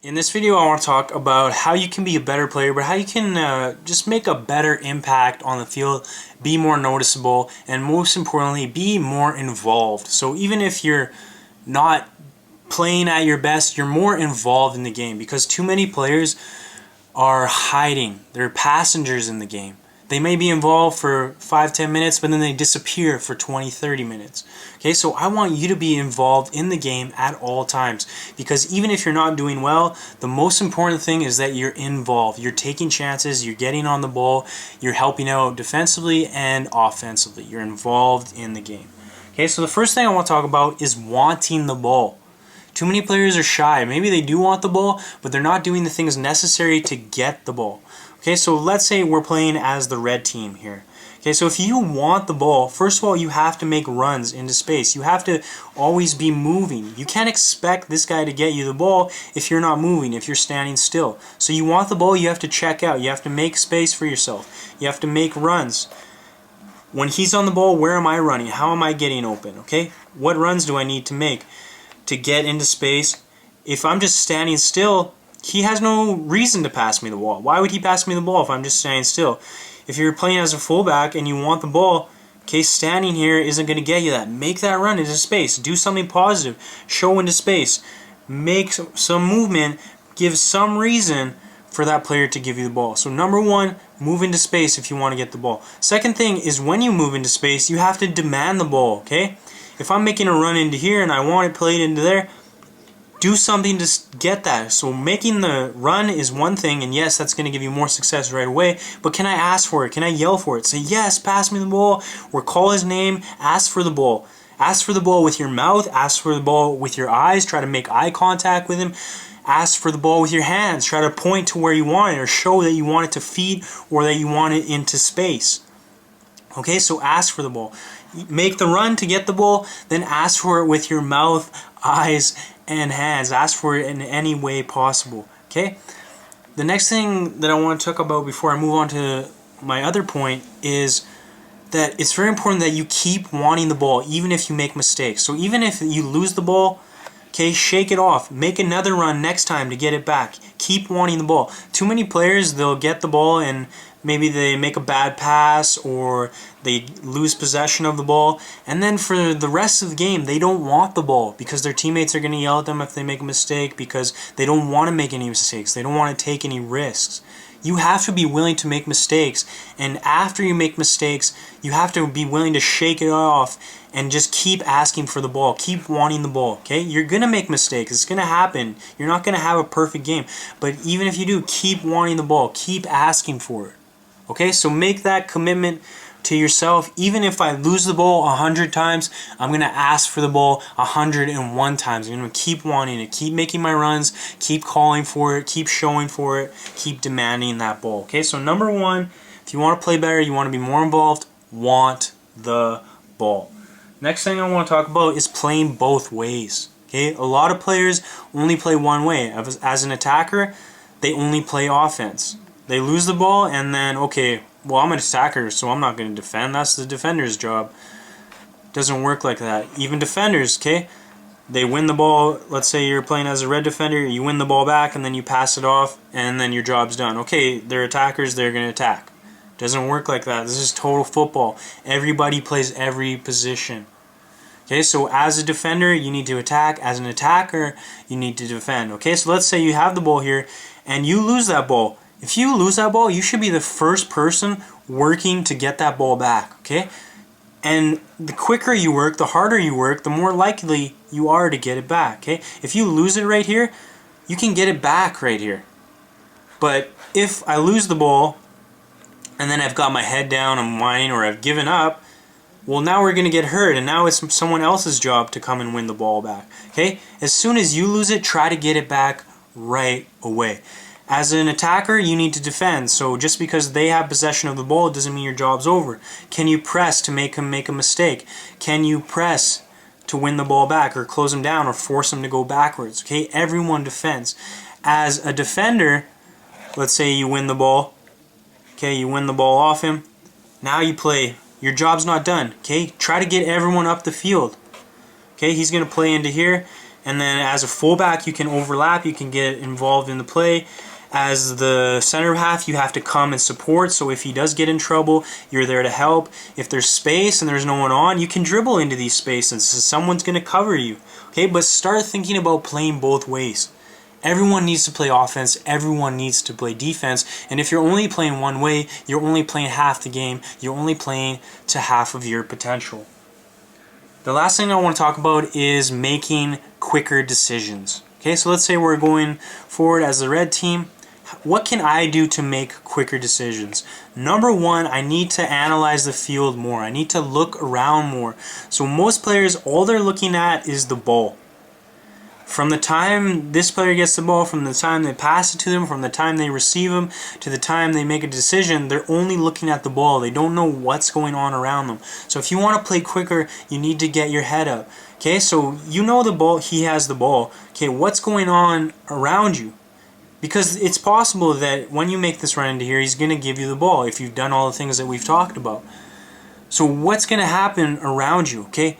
In this video, I want to talk about how you can be a better player, but how you can just make a better impact on the field, be more noticeable, and most importantly, be more involved. So even if you're not playing at your best, you're more involved in the game because too many players are hiding. They're passengers in the game. They may be involved for 5-10 minutes, but then they disappear for 20-30 minutes. Okay, so I want you to be involved in the game at all times because even if you're not doing well, the most important thing is that you're involved. You're taking chances, you're getting on the ball, you're helping out defensively and offensively. You're involved in the game. Okay, so the first thing I want to talk about is wanting the ball. Too many players are shy. Maybe they do want the ball, but they're not doing the things necessary to get the ball. Okay, so let's say we're playing as the red team here. Okay, so if you want the ball, first of all, you have to make runs into space. You have to always be moving. You can't expect this guy to get you the ball if you're not moving, if you're standing still. So you want the ball, you have to check out. You have to make space for yourself. You have to make runs. When he's on the ball, where am I running? How am I getting open? Okay, what runs do I need to make to get into space? If I'm just standing still, he has no reason to pass me the ball. Why would he pass me the ball if I'm just standing still? If you're playing as a fullback and you want the ball, okay, standing here isn't going to get you that. Make that run into space. Do something positive. Show into space. Make some movement. Give some reason for that player to give you the ball. So number one, move into space if you want to get the ball. Second thing is when you move into space, you have to demand the ball, okay? If I'm making a run into here and I want it played into there, do something to get that. So making the run is one thing, and yes, that's going to give you more success right away, but can I ask for it? Can I yell for it? Say, yes, pass me the ball, or call his name, ask for the ball. Ask for the ball with your mouth, ask for the ball with your eyes, try to make eye contact with him. Ask for the ball with your hands, try to point to where you want it, or show that you want it to feed, or that you want it into space. Okay, so ask for the ball. Make the run to get the ball, then ask for it with your mouth, eyes, and hands. Ask for it in any way possible. Okay? The next thing that I want to talk about before I move on to my other point is that it's very important that you keep wanting the ball even if you make mistakes. So even if you lose the ball, okay, shake it off. Make another run next time to get it back. Keep wanting the ball. Too many players, they'll get the ball and maybe they make a bad pass or they lose possession of the ball, and then for the rest of the game they don't want the ball because their teammates are going to yell at them if they make a mistake because they don't want to make any mistakes. They don't want to take any risks. You have to be willing to make mistakes, and after you make mistakes, you have to be willing to shake it off and just keep asking for the ball. Keep wanting the ball, okay? You're going to make mistakes. It's going to happen. You're not going to have a perfect game, but even if you do, keep wanting the ball. Keep asking for it. Okay, so make that commitment to yourself. Even if I lose the ball 100 times, I'm going to ask for the ball 101 times. I'm going to keep wanting it, keep making my runs, keep calling for it, keep showing for it, keep demanding that ball. Okay, so number one, if you want to play better, you want to be more involved, want the ball. Next thing I want to talk about is playing both ways. Okay, a lot of players only play one way. As an attacker, they only play offense. They lose the ball and then, okay, well, I'm an attacker, so I'm not going to defend. That's the defender's job. Doesn't work like that. Even defenders, okay, they win the ball. Let's say you're playing as a red defender, you win the ball back and then you pass it off and then your job's done. Okay, they're attackers, they're going to attack. Doesn't work like that. This is total football. Everybody plays every position. Okay, so as a defender, you need to attack. As an attacker, you need to defend. Okay, so let's say you have the ball here and you lose that ball. If you lose that ball, you should be the first person working to get that ball back, okay? And the quicker you work, the harder you work, the more likely you are to get it back, okay? If you lose it right here, you can get it back right here. But if I lose the ball and then I've got my head down, I'm whining, or I've given up, well, now we're going to get hurt, and now it's someone else's job to come and win the ball back, okay? As soon as you lose it, try to get it back right away. As an attacker, you need to defend. So just because they have possession of the ball doesn't mean your job's over. Can you press to make them make a mistake? Can you press to win the ball back or close them down or force them to go backwards? Okay, everyone defends. As a defender, let's say you win the ball. Okay, you win the ball off him. Now you play. Your job's not done. Okay, try to get everyone up the field. Okay, he's going to play into here. and then as a fullback you can overlap, you can get involved in the play. As the center half, you have to come and support, so if he does get in trouble, you're there to help. If there's space and there's no one on, you can dribble into these spaces, so someone's going to cover you. Okay, but start thinking about playing both ways. Everyone needs to play offense, everyone needs to play defense, and if you're only playing one way, you're only playing half the game, you're only playing to half of your potential. The last thing I want to talk about is making quicker decisions. Okay, so let's say we're going forward as the red team. What can I do to make quicker decisions? Number one, I need to analyze the field more. I need to look around more. So most players, all they're looking at is the ball. From the time this player gets the ball, from the time they pass it to them, from the time they receive them, to the time they make a decision, they're only looking at the ball. They don't know what's going on around them. So if you want to play quicker, you need to get your head up. Okay, so you know the ball, he has the ball. Okay, what's going on around you? Because it's possible that when you make this run into here, he's going to give you the ball if you've done all the things that we've talked about. So what's going to happen around you? Okay,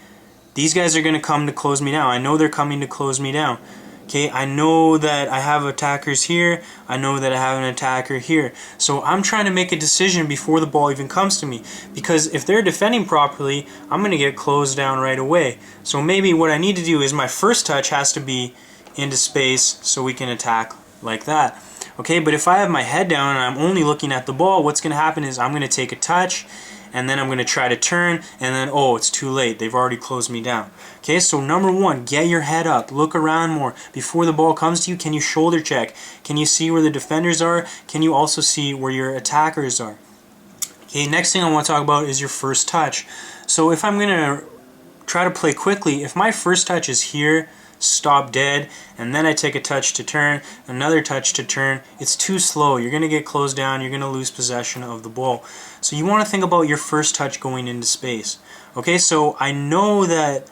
these guys are going to come to close me down. I know they're coming to close me down. Okay, I know that I have attackers here. I know that I have an attacker here. So I'm trying to make a decision before the ball even comes to me. Because if they're defending properly, I'm going to get closed down right away. So maybe what I need to do is my first touch has to be into space so we can attack like that. Okay, but if I have my head down and I'm only looking at the ball, what's going to happen is I'm going to take a touch, and then I'm going to try to turn, and then, oh, it's too late. They've already closed me down. Okay, so number one, get your head up. Look around more. Before the ball comes to you, can you shoulder check? Can you see where the defenders are? Can you also see where your attackers are? Okay, next thing I want to talk about is your first touch. So if I'm going to try to play quickly, if my first touch is here, stop dead, and then I take a touch to turn, another touch to turn, it's too slow. You're going to get closed down, you're going to lose possession of the ball. So you want to think about your first touch going into space. Okay, so I know that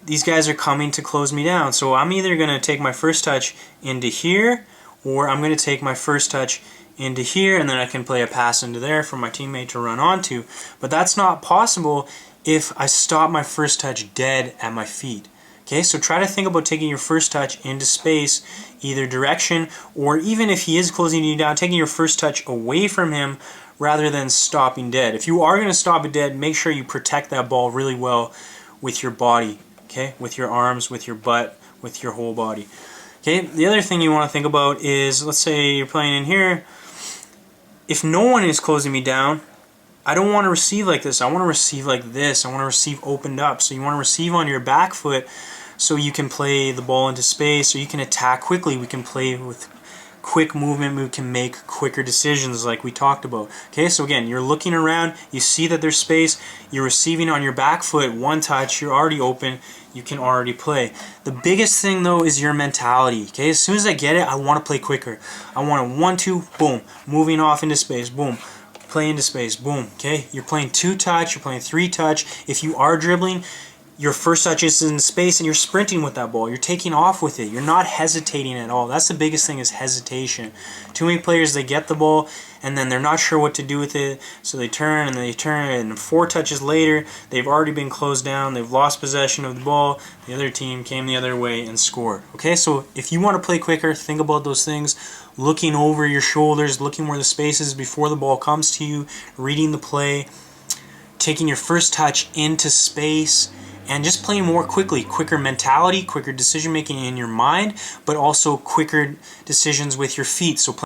these guys are coming to close me down, so I'm either going to take my first touch into here, or I'm going to take my first touch into here, and then I can play a pass into there for my teammate to run onto. But that's not possible if I stop my first touch dead at my feet. Okay, so try to think about taking your first touch into space, either direction, or even if he is closing you down, taking your first touch away from him rather than stopping dead. If you are going to stop it dead, make sure you protect that ball really well with your body, okay, with your arms, with your butt, with your whole body. Okay, the other thing you want to think about is, let's say you're playing in here. If no one is closing me down, I don't want to receive like this. I want to receive like this. I want to receive opened up. So you want to receive on your back foot so you can play the ball into space, or you can attack quickly. We can play with quick movement. We can make quicker decisions like we talked about. Okay, so again, you're looking around. You see that there's space. You're receiving on your back foot. One touch. You're already open. You can already play. The biggest thing though is your mentality. Okay, as soon as I get it, I want to play quicker. I want a 1-2, boom, moving off into space, boom. Play into space, boom. Okay, you're playing 2-touch, you're playing 3-touch. If you are dribbling, your first touch is in space and you're sprinting with that ball. You're taking off with it. You're not hesitating at all. That's the biggest thing, is hesitation. Too many players, they get the ball and then they're not sure what to do with it, so they turn and they turn, and 4 touches later, they've already been closed down. They've lost possession of the ball. The other team came the other way and scored. Okay, so if you want to play quicker, think about those things. Looking over your shoulders, looking where the space is before the ball comes to you, reading the play, taking your first touch into space, and just playing more quickly. Quicker mentality, quicker decision making in your mind, but also quicker decisions with your feet. So